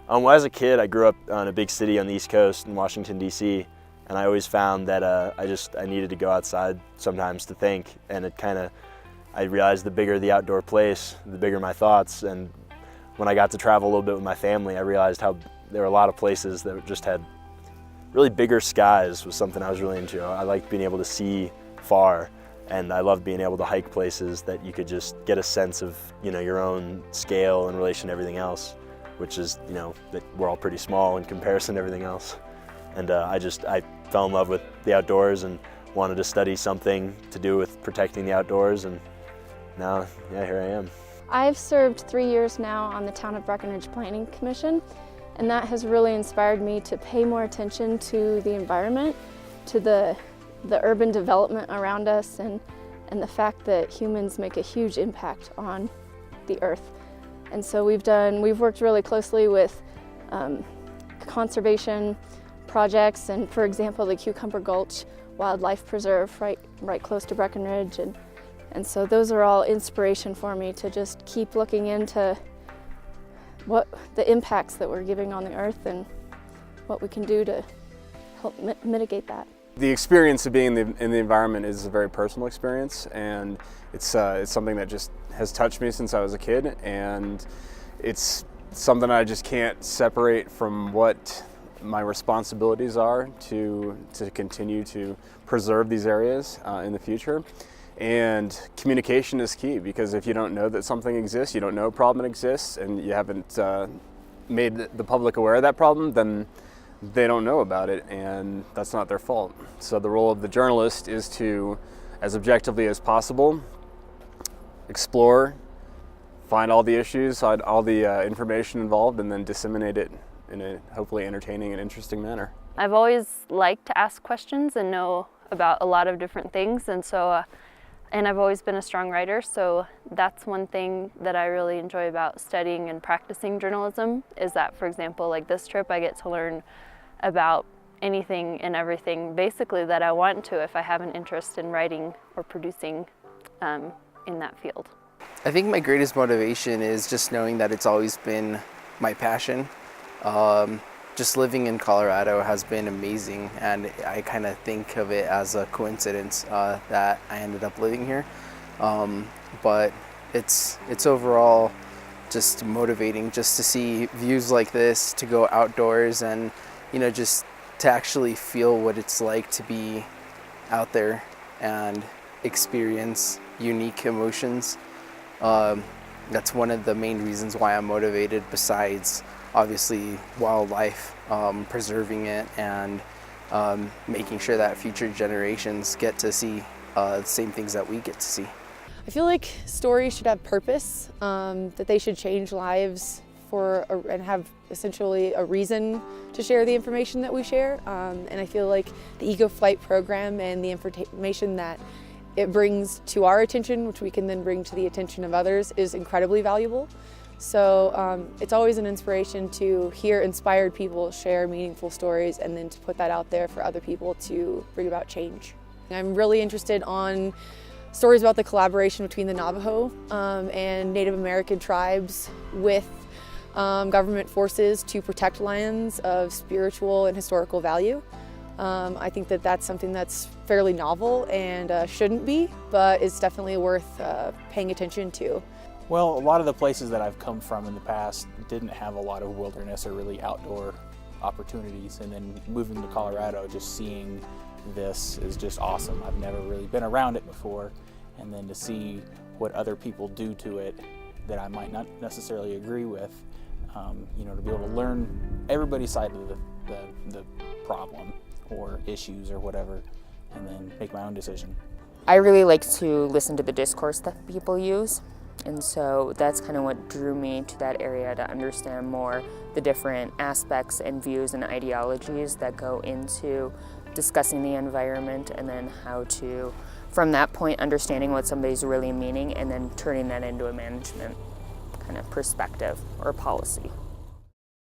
Well, as a kid, I grew up in a big city on the East Coast in Washington, D.C., and I always found that I needed to go outside sometimes to think, and I realized the bigger the outdoor place, the bigger my thoughts, and when I got to travel a little bit with my family, I realized how there were a lot of places that just had really bigger skies was something I was really into. I liked being able to see far, and I loved being able to hike places that you could just get a sense of, your own scale in relation to everything else, which is, that we're all pretty small in comparison to everything else. And I fell in love with the outdoors and wanted to study something to do with protecting the outdoors, and now, here I am. I've served 3 years now on the Town of Breckenridge Planning Commission, and that has really inspired me to pay more attention to the environment, to the urban development around us, and the fact that humans make a huge impact on the earth. And so we've worked really closely with conservation projects, and for example, the Cucumber Gulch Wildlife Preserve right close to Breckenridge, and so those are all inspiration for me to just keep looking into what the impacts that we're giving on the earth and what we can do to help mitigate that. The experience of being in the environment is a very personal experience, and it's something that just has touched me since I was a kid, and it's something I just can't separate from what my responsibilities are to continue to preserve these areas in the future. And communication is key, because if you don't know that something exists, you don't know a problem exists, and you haven't made the public aware of that problem, then they don't know about it, and that's not their fault. So the role of the journalist is to, as objectively as possible, explore, find all the issues, find all the information involved, and then disseminate it in a hopefully entertaining and interesting manner. I've always liked to ask questions and know about a lot of different things, and so and I've always been a strong writer, so that's one thing that I really enjoy about studying and practicing journalism, is that, for example, like this trip, I get to learn about anything and everything basically that I want to if I have an interest in writing or producing in that field. I think my greatest motivation is just knowing that it's always been my passion. Just living in Colorado has been amazing, and I kind of think of it as a coincidence that I ended up living here. But it's overall just motivating just to see views like this, to go outdoors, and just to actually feel what it's like to be out there and experience unique emotions. That's one of the main reasons why I'm motivated, besides obviously wildlife, preserving it, and making sure that future generations get to see the same things that we get to see. I feel like stories should have purpose, that they should change lives and have essentially a reason to share the information that we share. And I feel like the EcoFlight program and the information that it brings to our attention, which we can then bring to the attention of others, is incredibly valuable. So it's always an inspiration to hear inspired people share meaningful stories, and then to put that out there for other people to bring about change. I'm really interested on stories about the collaboration between the Navajo and Native American tribes with government forces to protect lands of spiritual and historical value. I think that that's something that's fairly novel and shouldn't be, but is definitely worth paying attention to. Well, a lot of the places that I've come from in the past didn't have a lot of wilderness or really outdoor opportunities, and then moving to Colorado, just seeing this is just awesome. I've never really been around it before, and then to see what other people do to it that I might not necessarily agree with, to be able to learn everybody's side of the problem or issues or whatever, and then make my own decision. I really like to listen to the discourse that people use. And so that's kind of what drew me to that area, to understand more the different aspects and views and ideologies that go into discussing the environment, and then how to, from that point, understanding what somebody's really meaning and then turning that into a management kind of perspective or policy.